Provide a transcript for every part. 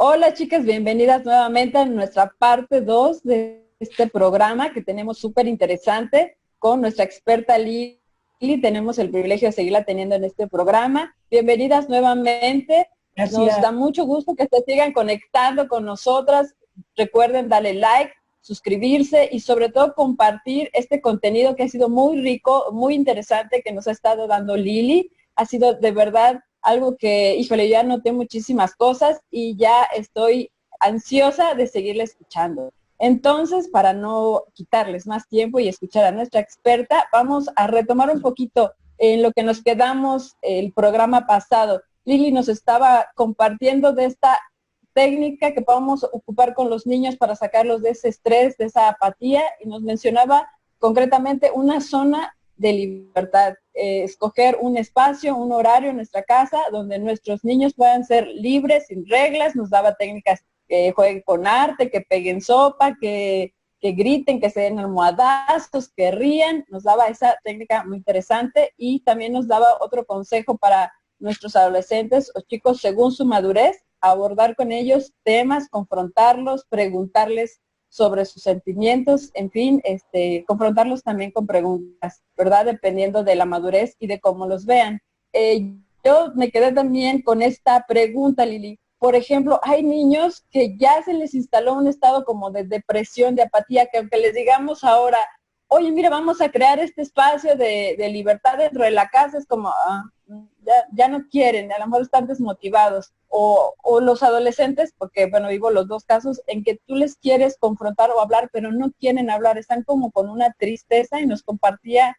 Hola chicas, bienvenidas nuevamente a nuestra parte 2 de este programa que tenemos súper interesante con nuestra experta Lili. Tenemos el privilegio de seguirla teniendo en este programa. Bienvenidas nuevamente. Nos Gracias. da mucho gusto que se sigan conectando con nosotras. Recuerden darle like, suscribirse y sobre todo compartir este contenido que ha sido muy rico, muy interesante que nos ha estado dando Lili. Ha sido de verdad algo que, híjole, ya noté muchísimas cosas y ya estoy ansiosa de seguirle escuchando. Entonces, para no quitarles más tiempo y escuchar a nuestra experta, vamos a retomar un poquito en lo que nos quedamos el programa pasado. Lili nos estaba compartiendo de esta técnica que podemos ocupar con los niños para sacarlos de ese estrés, de esa apatía, y nos mencionaba concretamente una zona de libertad, escoger un espacio, un horario en nuestra casa donde nuestros niños puedan ser libres, sin reglas. Nos daba técnicas que jueguen con arte, que peguen sopa, que griten, que se den almohadazos, que rían. Nos daba esa técnica muy interesante y también nos daba otro consejo para nuestros adolescentes o chicos según su madurez, abordar con ellos temas, confrontarlos, preguntarles sobre sus sentimientos, en fin, confrontarlos también con preguntas, ¿verdad? Dependiendo de la madurez y de cómo los vean. Yo me quedé también con esta pregunta, Lili. Por ejemplo, hay niños que ya se les instaló un estado como de depresión, de apatía, que aunque les digamos ahora, oye, mira, vamos a crear este espacio de libertad dentro de la casa, es como, ya no quieren, a lo mejor están desmotivados. O los adolescentes, porque bueno, vivo los dos casos, en que tú les quieres confrontar o hablar, pero no quieren hablar, están como con una tristeza, y nos compartía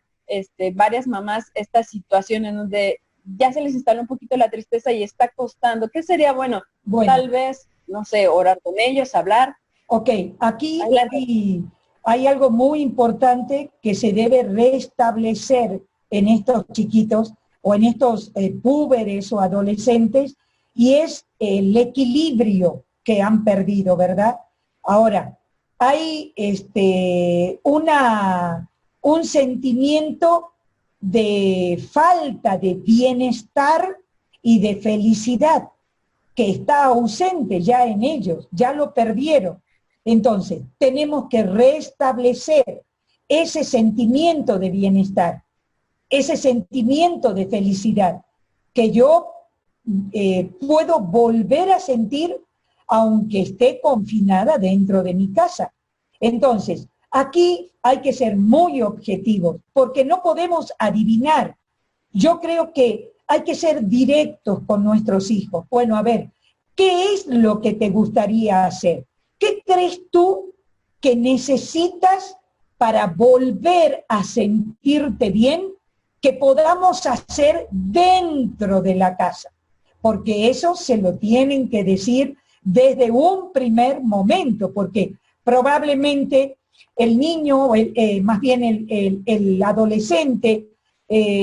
varias mamás esta situación en donde ya se les instaló un poquito la tristeza y está costando. ¿Qué sería bueno? Bueno, Tal vez, no sé, orar con ellos, hablar. ok, aquí Adelante. hay algo muy importante que se debe restablecer en estos chiquitos o en estos púberes o adolescentes, y es el equilibrio que han perdido, ¿verdad? Ahora, hay un sentimiento de falta de bienestar y de felicidad que está ausente ya en ellos, ya lo perdieron. Entonces, tenemos que restablecer ese sentimiento de bienestar, ese sentimiento de felicidad que yo puedo volver a sentir aunque esté confinada dentro de mi casa. Entonces, aquí hay que ser muy objetivos porque no podemos adivinar. Yo creo que hay que ser directos con nuestros hijos. Bueno, a ver, ¿qué es lo que te gustaría hacer? ¿Qué crees tú que necesitas para volver a sentirte bien que podamos hacer dentro de la casa? Porque eso se lo tienen que decir desde un primer momento, porque probablemente el niño, más bien el adolescente,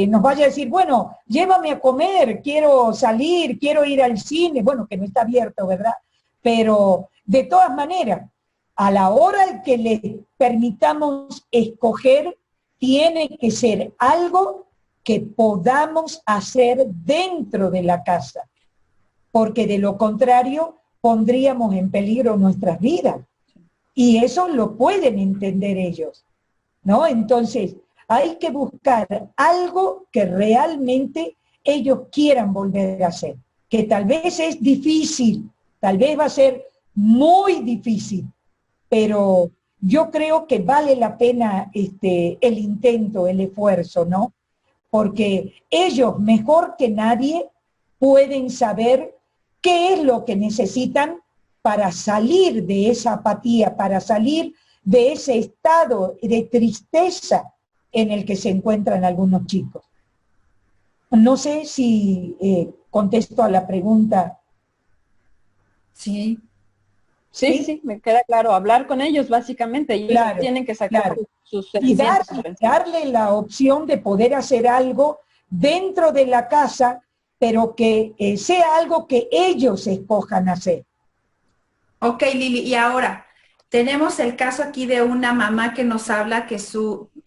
nos vaya a decir, bueno, llévame a comer, quiero salir, quiero ir al cine, bueno, que no está abierto, ¿verdad? Pero de todas maneras, a la hora que le permitamos escoger, tiene que ser algo que podamos hacer dentro de la casa, porque de lo contrario pondríamos en peligro nuestras vidas. Y eso lo pueden entender ellos, ¿no? Entonces, hay que buscar algo que realmente ellos quieran volver a hacer, que tal vez es difícil, tal vez va a ser muy difícil, pero yo creo que vale la pena el intento, el esfuerzo, ¿no? Porque ellos mejor que nadie pueden saber qué es lo que necesitan para salir de esa apatía, para salir de ese estado de tristeza en el que se encuentran algunos chicos. No sé si contesto a la pregunta. Sí, sí, sí, ¿Sí? sí, me queda claro. Hablar con ellos, básicamente, y ellos Claro, tienen que sacar claro. sus Y sentimientos, sus pensamientos. darle la opción de poder hacer algo dentro de la casa, pero que sea algo que ellos escojan hacer. Ok, Lili, y ahora tenemos el caso aquí de una mamá que nos habla que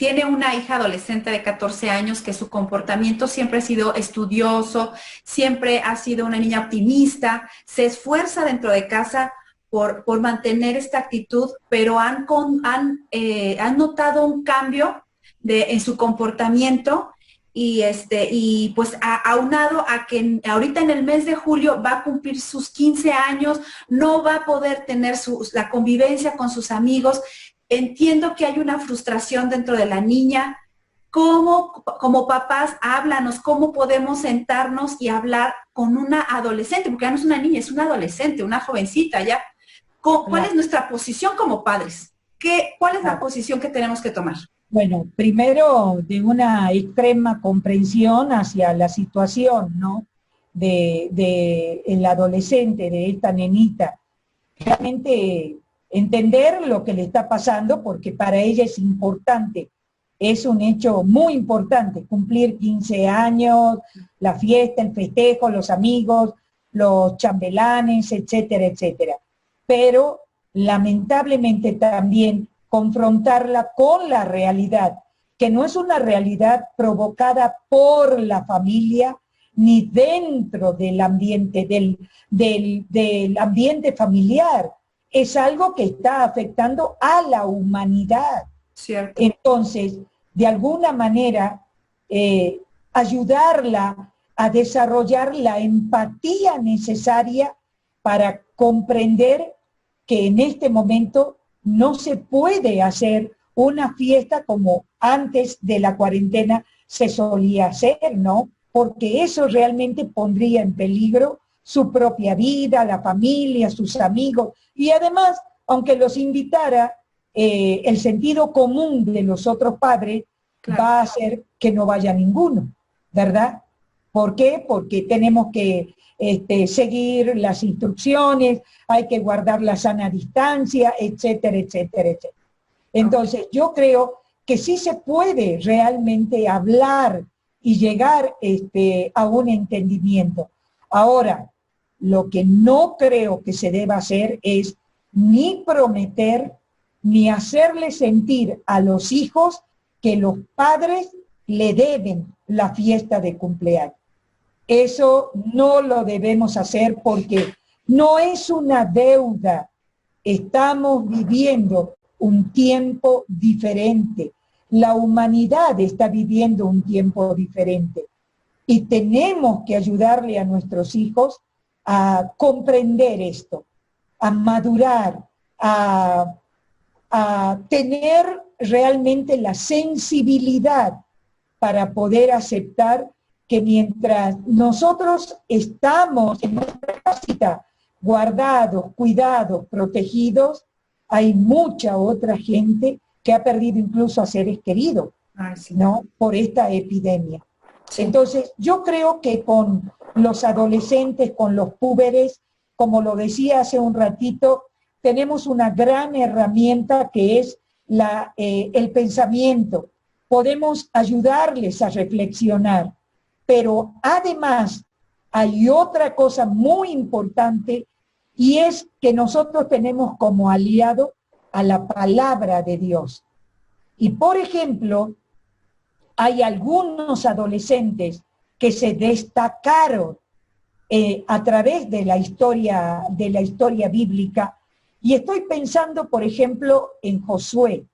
tiene una hija adolescente de 14 años que su comportamiento siempre ha sido estudioso, siempre ha sido una niña optimista, se esfuerza dentro de casa por mantener esta actitud, pero han notado un cambio en su comportamiento y pues aunado a que ahorita en el mes de julio va a cumplir sus 15 años, no va a poder tener la convivencia con sus amigos. Entiendo que hay una frustración dentro de la niña. ¿Cómo, como papás, háblanos, cómo podemos sentarnos y hablar con una adolescente? Porque ya no es una niña, es una adolescente, una jovencita ya. ¿Cuál es nuestra posición como padres? ¿Cuál es la posición que tenemos que tomar? Bueno, primero de una extrema comprensión hacia la situación, ¿no? De el adolescente, de esta nenita. Realmente entender lo que le está pasando, porque para ella es importante, es un hecho muy importante, cumplir 15 años, la fiesta, el festejo, los amigos, los chambelanes, etcétera, etcétera. Pero lamentablemente también confrontarla con la realidad, que no es una realidad provocada por la familia, ni dentro del ambiente, del ambiente familiar. Es algo que está afectando a la humanidad. Cierto. Entonces, de alguna manera, ayudarla a desarrollar la empatía necesaria para comprender que en este momento no se puede hacer una fiesta como antes de la cuarentena se solía hacer, ¿no? Porque eso realmente pondría en peligro su propia vida, la familia, sus amigos, y además, aunque los invitara, el sentido común de los otros padres va a hacer que no vaya ninguno, ¿verdad? ¿Por qué? Porque tenemos que seguir las instrucciones, hay que guardar la sana distancia, etcétera, etcétera, etcétera. Entonces, yo creo que sí se puede realmente hablar y llegar a un entendimiento. Ahora, lo que no creo que se deba hacer es ni prometer, ni hacerle sentir a los hijos que los padres le deben la fiesta de cumpleaños. Eso no lo debemos hacer porque no es una deuda. Estamos viviendo un tiempo diferente. La humanidad está viviendo un tiempo diferente. Y tenemos que ayudarle a nuestros hijos a comprender esto, a madurar, a tener realmente la sensibilidad para poder aceptar que mientras nosotros estamos en nuestra casita guardados, cuidados, protegidos, hay mucha otra gente que ha perdido incluso a seres queridos, ¿no? Por esta epidemia. Sí. Entonces, yo creo que con los adolescentes, con los púberes, como lo decía hace un ratito, tenemos una gran herramienta que es el pensamiento. Podemos ayudarles a reflexionar, pero además hay otra cosa muy importante y es que nosotros tenemos como aliado a la palabra de Dios. Y por ejemplo, hay algunos adolescentes que se destacaron a través de la historia bíblica, y estoy pensando, por ejemplo, en Josué.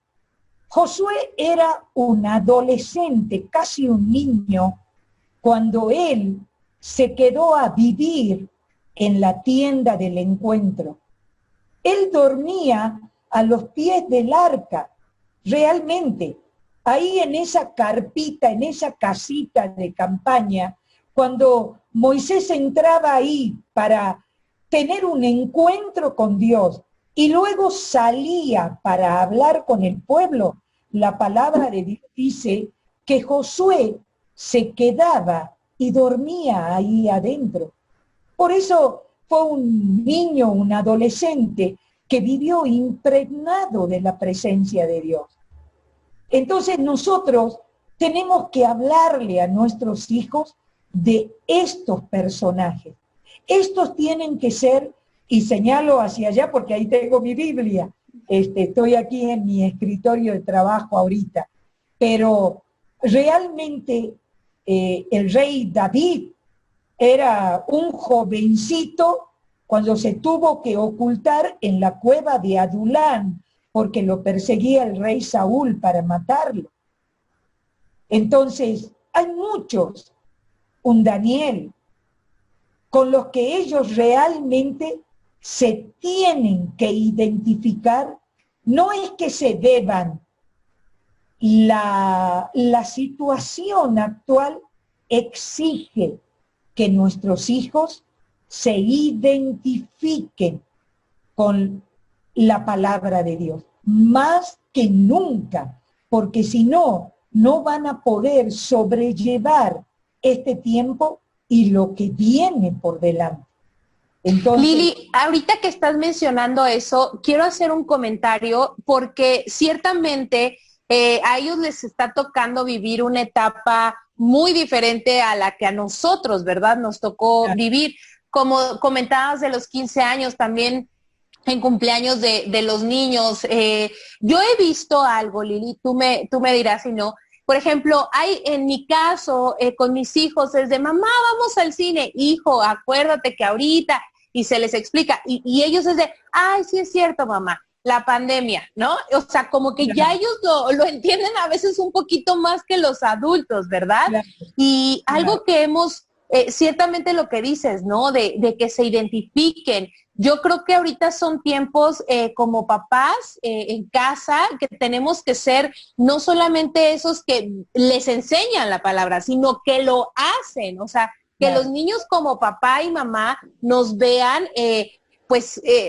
Josué era un adolescente, casi un niño, cuando él se quedó a vivir en la tienda del encuentro. Él dormía a los pies del arca, realmente, ahí en esa carpita, en esa casita de campaña, cuando Moisés entraba ahí para tener un encuentro con Dios y luego salía para hablar con el pueblo, la palabra de Dios dice que Josué se quedaba y dormía ahí adentro. Por eso fue un niño, un adolescente que vivió impregnado de la presencia de Dios. Entonces nosotros tenemos que hablarle a nuestros hijos de estos personajes. Estos tienen que ser, y señalo hacia allá porque ahí tengo mi Biblia, estoy aquí en mi escritorio de trabajo ahorita. pero realmente el rey David era un jovencito cuando se tuvo que ocultar en la cueva de Adulán, porque lo perseguía el rey Saúl para matarlo. Entonces, hay muchos, un Daniel, con los que ellos realmente se tienen que identificar. No es que se deban, la situación actual exige que nuestros hijos se identifiquen con la palabra de Dios, más que nunca, porque si no, no van a poder sobrellevar este tiempo y lo que viene por delante. Entonces, Lili, ahorita que estás mencionando eso, quiero hacer un comentario porque ciertamente a ellos les está tocando vivir una etapa muy diferente a la que a nosotros, ¿verdad? Nos tocó vivir. Como comentabas de los 15 años, también en cumpleaños de los niños. Yo he visto algo, Lili, tú me dirás si no. Por ejemplo, hay en mi caso, con mis hijos, es de mamá, vamos al cine. Hijo, acuérdate que ahorita, y se les explica. Y ellos es de, ay, sí es cierto, mamá, la pandemia, ¿no? O sea, como que ya ellos lo entienden a veces un poquito más que los adultos, ¿verdad? Y algo que hemos... ciertamente lo que dices, ¿no? De que se identifiquen. Yo creo que ahorita son tiempos como papás en casa que tenemos que ser no solamente esos que les enseñan la palabra, sino que lo hacen. O sea, que los niños como papá y mamá nos vean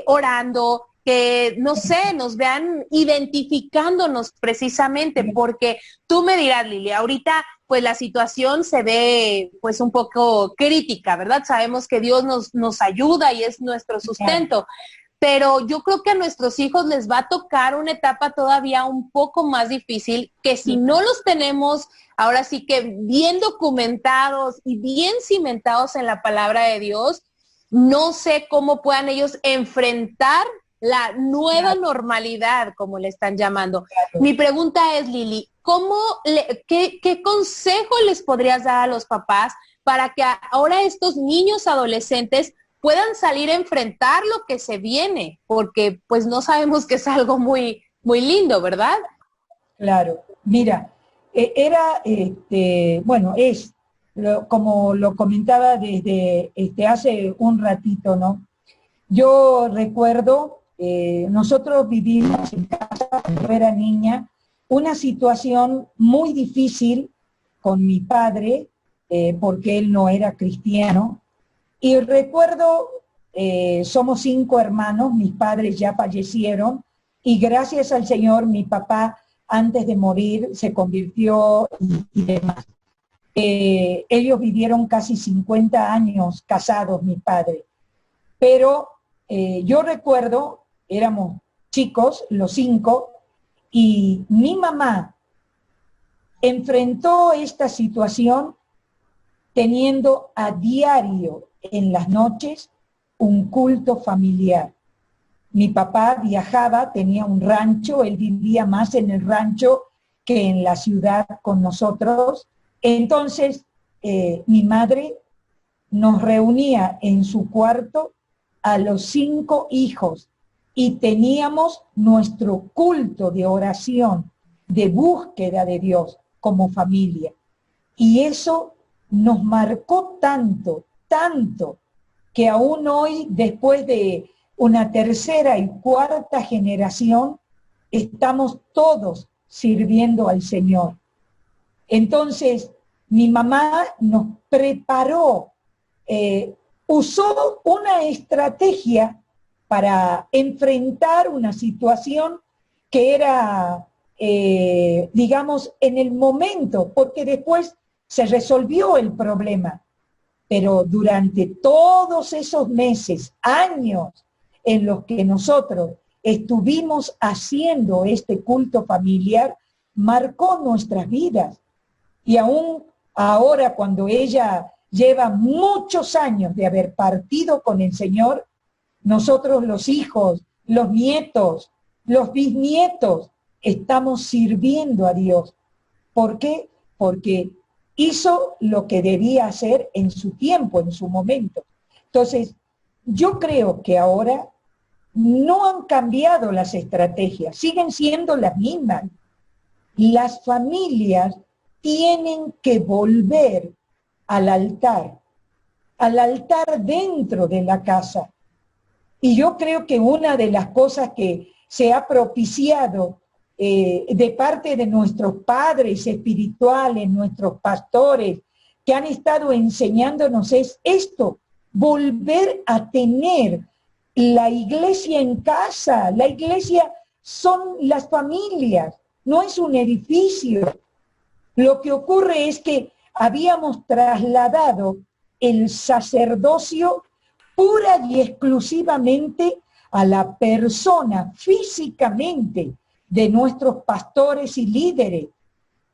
orando, que, no sé, nos vean identificándonos precisamente, porque tú me dirás, Lili, ahorita pues la situación se ve pues un poco crítica, ¿verdad? Sabemos que Dios nos ayuda y es nuestro sustento, pero yo creo que a nuestros hijos les va a tocar una etapa todavía un poco más difícil, que si no los tenemos ahora sí que bien documentados y bien cimentados en la palabra de Dios, no sé cómo puedan ellos enfrentar la nueva normalidad, como le están llamando. Mi pregunta es, Lili, ¿qué consejo les podrías dar a los papás para que ahora estos niños adolescentes puedan salir a enfrentar lo que se viene? Porque pues no sabemos que es algo muy, muy lindo, ¿verdad? Claro, mira, como lo comentaba desde hace un ratito, ¿no? Yo recuerdo, nosotros vivimos en casa cuando era niña, una situación muy difícil con mi padre, porque él no era cristiano, y recuerdo, somos 5 hermanos, mis padres ya fallecieron, y gracias al Señor, mi papá, antes de morir, se convirtió y demás. Ellos vivieron casi 50 años casados, mi padre, pero yo recuerdo, éramos chicos, los 5, y mi mamá enfrentó esta situación teniendo a diario en las noches un culto familiar. Mi papá viajaba, tenía un rancho, él vivía más en el rancho que en la ciudad con nosotros. Entonces, mi madre nos reunía en su cuarto a los 5 hijos y teníamos nuestro culto de oración, de búsqueda de Dios como familia. Y eso nos marcó tanto, tanto, que aún hoy, después de una tercera y cuarta generación, estamos todos sirviendo al Señor. Entonces, mi mamá nos preparó, usó una estrategia para enfrentar una situación que era, digamos, en el momento, porque después se resolvió el problema, pero durante todos esos meses, años, en los que nosotros estuvimos haciendo este culto familiar, marcó nuestras vidas. Y aún ahora, cuando ella lleva muchos años de haber partido con el Señor, nosotros los hijos, los nietos, los bisnietos, estamos sirviendo a Dios. ¿Por qué? Porque hizo lo que debía hacer en su tiempo, en su momento. Entonces, yo creo que ahora no han cambiado las estrategias, siguen siendo las mismas. Las familias tienen que volver al altar dentro de la casa. Y yo creo que una de las cosas que se ha propiciado de parte de nuestros padres espirituales, nuestros pastores, que han estado enseñándonos es esto, volver a tener la iglesia en casa. La iglesia son las familias, no es un edificio. Lo que ocurre es que habíamos trasladado el sacerdocio pura y exclusivamente a la persona físicamente de nuestros pastores y líderes,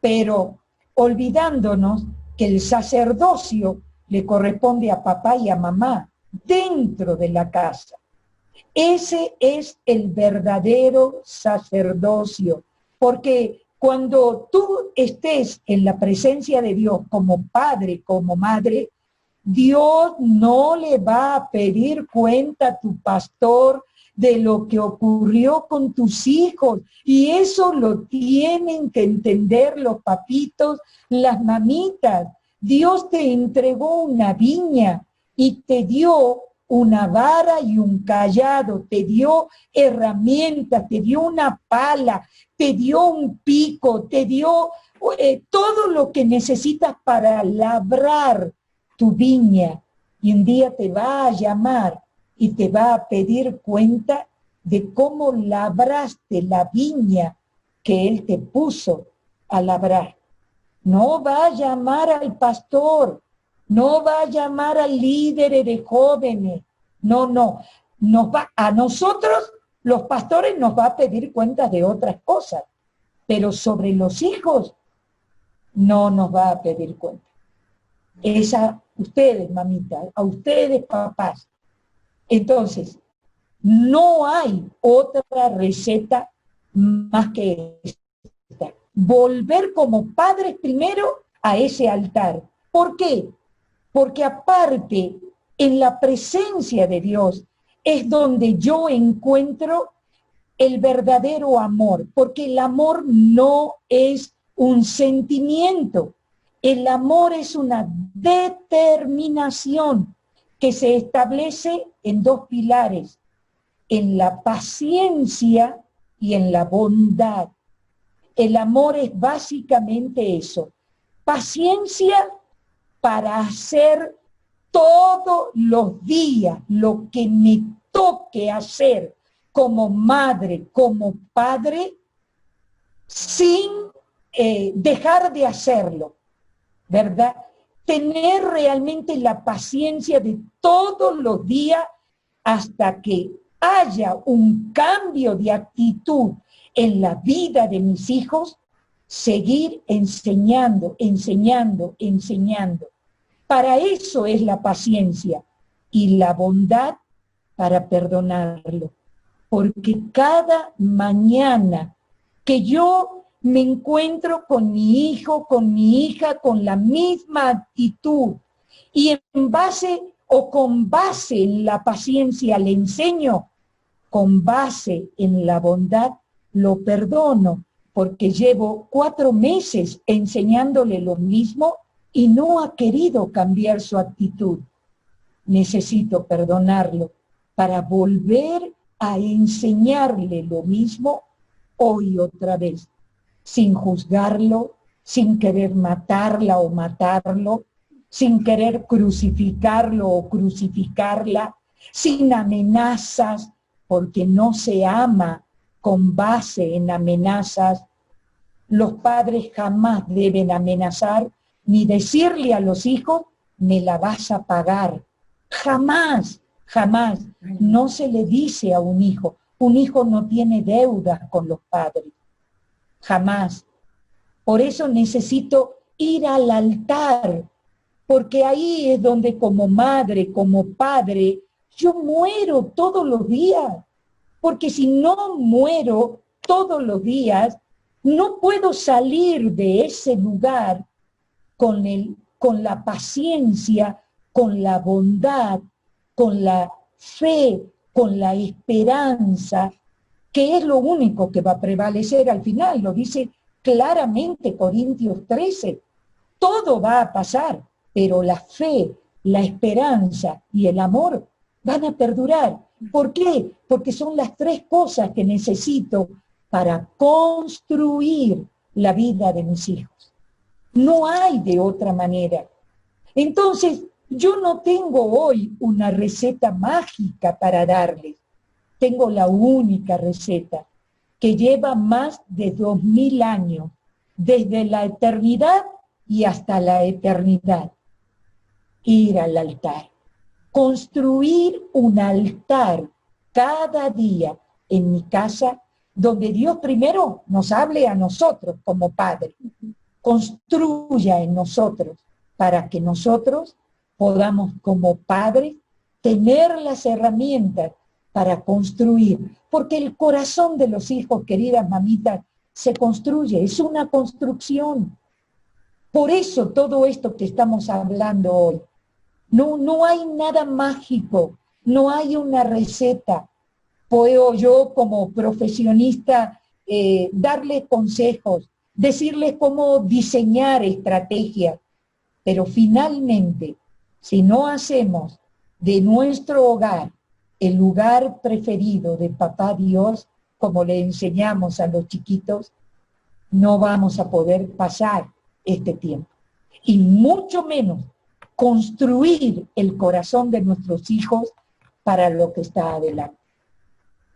pero olvidándonos que el sacerdocio le corresponde a papá y a mamá dentro de la casa. Ese es el verdadero sacerdocio, porque cuando tú estés en la presencia de Dios como padre, como madre, Dios no le va a pedir cuenta a tu pastor de lo que ocurrió con tus hijos. Y eso lo tienen que entender los papitos, las mamitas. Dios te entregó una viña y te dio una vara y un cayado, te dio herramientas, te dio una pala, te dio un pico, te dio todo lo que necesitas para labrar tu viña. Y un día te va a llamar y te va a pedir cuenta de cómo labraste la viña que Él te puso a labrar. No va a llamar al pastor, no va a llamar al líder de jóvenes, no. A nosotros, los pastores, nos va a pedir cuentas de otras cosas, pero sobre los hijos no nos va a pedir cuentas. Es a ustedes, mamitas, a ustedes, papás. Entonces, no hay otra receta más que esta. Volver como padres primero a ese altar. ¿Por qué? Porque aparte, en la presencia de Dios es donde yo encuentro el verdadero amor, porque el amor no es un sentimiento, el amor es una determinación que se establece en dos pilares, en la paciencia y en la bondad. El amor es básicamente eso, paciencia para hacer todos los días lo que me toque hacer como madre, como padre, sin dejar de hacerlo, ¿verdad? Tener realmente la paciencia de todos los días hasta que haya un cambio de actitud en la vida de mis hijos, seguir enseñando. Para eso es la paciencia y la bondad para perdonarlo. Porque cada mañana que yo me encuentro con mi hijo, con mi hija, con la misma actitud y en base o con base en la paciencia le enseño, con base en la bondad lo perdono, porque llevo 4 meses enseñándole lo mismo y no ha querido cambiar su actitud. Necesito perdonarlo para volver a enseñarle lo mismo hoy otra vez, sin juzgarlo, sin querer matarla o matarlo, sin querer crucificarlo o crucificarla, sin amenazas, porque no se ama con base en amenazas. Los padres jamás deben amenazar ni decirle a los hijos, me la vas a pagar. Jamás, jamás. No se le dice a un hijo no tiene deudas con los padres. Jamás. Por eso necesito ir al altar, porque ahí es donde como madre, como padre, yo muero todos los días. Porque si no muero todos los días, No puedo salir de ese lugar con la paciencia, con la bondad, con la fe, con la esperanza, que es lo único que va a prevalecer al final. Lo dice claramente Corintios 13. Todo va a pasar, pero la fe, la esperanza y el amor van a perdurar. ¿Por qué? Porque son las tres cosas que necesito para construir la vida de mis hijos. No hay de otra manera. Entonces, yo no tengo hoy una receta mágica para darles. Tengo la única receta que lleva más de 2000 años, desde la eternidad y hasta la eternidad. Ir al altar. Construir un altar cada día en mi casa, donde Dios primero nos hable a nosotros como padres, construya en nosotros, para que nosotros podamos como padres tener las herramientas para construir, porque el corazón de los hijos, queridas mamitas, se construye, es una construcción. Por eso todo esto que estamos hablando hoy, no hay nada mágico, no hay una receta. Puedo yo como profesionista darles consejos, decirles cómo diseñar estrategias, pero finalmente, si no hacemos de nuestro hogar el lugar preferido de Papá Dios, como le enseñamos a los chiquitos, no vamos a poder pasar este tiempo. Y mucho menos construir el corazón de nuestros hijos para lo que está adelante.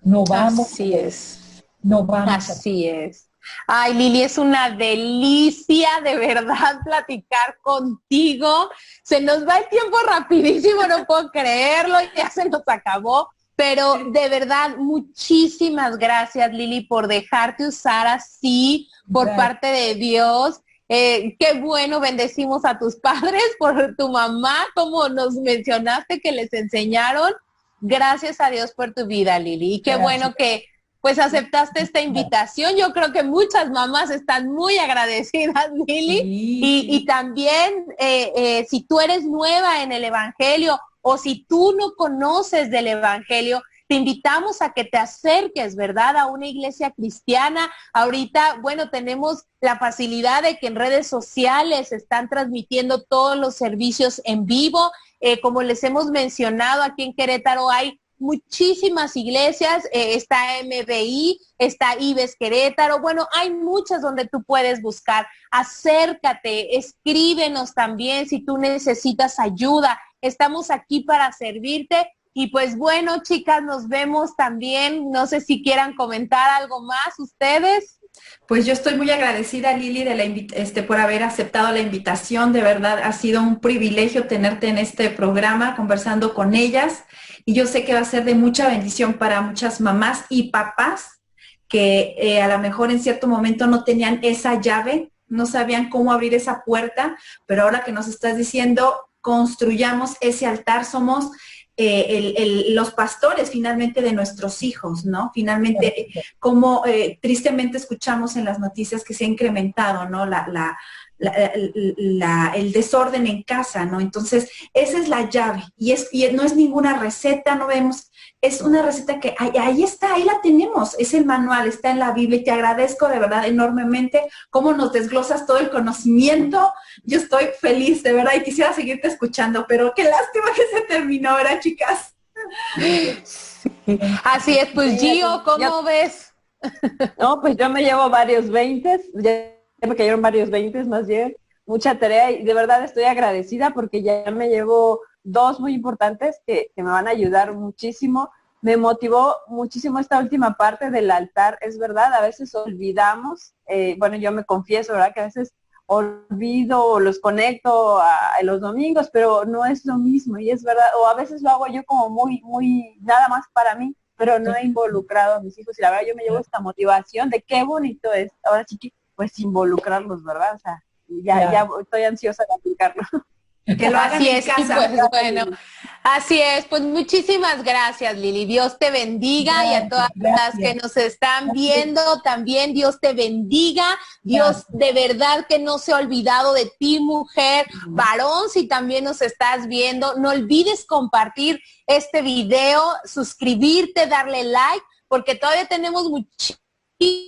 No vamos. Así es. No vamos. Así es. Ay, Lili, es una delicia de verdad platicar contigo. Se nos va el tiempo rapidísimo, no puedo creerlo, ya se nos acabó. Pero de verdad, muchísimas gracias, Lili, por dejarte usar así por parte de Dios. Qué bueno, bendecimos a tus padres por tu mamá, como nos mencionaste que les enseñaron. Gracias a Dios por tu vida, Lili. Y qué bueno que pues aceptaste esta invitación. Yo creo que muchas mamás están muy agradecidas, Lili. Y también, si tú eres nueva en el Evangelio o si tú no conoces del Evangelio, te invitamos a que te acerques, ¿verdad?, a una iglesia cristiana. Ahorita, bueno, tenemos la facilidad de que en redes sociales están transmitiendo todos los servicios en vivo. Como les hemos mencionado, aquí en Querétaro hay muchísimas iglesias, está MBI, está IBES Querétaro, bueno, hay muchas donde tú puedes buscar. Acércate, escríbenos también si tú necesitas ayuda. Estamos aquí para servirte. Y pues bueno, chicas, nos vemos también. No sé si quieran comentar algo más ustedes. Pues yo estoy muy agradecida, Lili, por haber aceptado la invitación. De verdad, ha sido un privilegio tenerte en este programa, conversando con ellas. Y yo sé que va a ser de mucha bendición para muchas mamás y papás que a lo mejor en cierto momento no tenían esa llave, no sabían cómo abrir esa puerta, pero ahora que nos estás diciendo, construyamos ese altar, somos los pastores finalmente de nuestros hijos, ¿no? Finalmente, como tristemente escuchamos en las noticias que se ha incrementado, ¿no? El desorden en casa, ¿no? Entonces, esa es la llave y no es ninguna receta, no vemos, es una receta que ahí está, ahí la tenemos, es el manual, está en la Biblia y te agradezco de verdad enormemente cómo nos desglosas todo el conocimiento. Yo estoy feliz, de verdad, y quisiera seguirte escuchando, pero qué lástima que se terminó, ¿verdad, chicas? Sí. Así es, pues Gio, ¿cómo ves? No, pues yo me llevo varios 20, ya me cayeron varios 20 más bien, mucha tarea y de verdad estoy agradecida porque ya me llevo 2 muy importantes que me van a ayudar muchísimo. Me motivó muchísimo esta última parte del altar, es verdad, a veces olvidamos, bueno, yo me confieso, ¿verdad?, que a veces olvido o los conecto a los domingos, pero no es lo mismo y es verdad, o a veces lo hago yo como muy, nada más para mí, pero no he involucrado a mis hijos y la verdad yo me llevo esta motivación de qué bonito es, ahora sí que pues involucrarlos, ¿verdad? O sea, ya estoy ansiosa de aplicarlo. Que lo hagan en casa. Pues bueno, Así es, pues muchísimas gracias, Lili. Dios te bendiga y a todas las que nos están viendo también, Dios te bendiga. Dios de verdad que no se ha olvidado de ti, mujer, varón, si también nos estás viendo. No olvides compartir este video, suscribirte, darle like, porque todavía tenemos muchísimos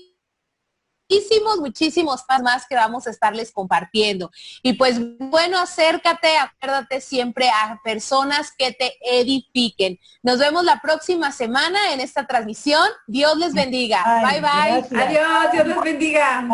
más que vamos a estarles compartiendo. Y pues bueno, acércate, acuérdate siempre a personas que te edifiquen. Nos vemos la próxima semana en esta transmisión. Dios les bendiga. Bye, bye. Gracias. Adiós, Dios les bendiga.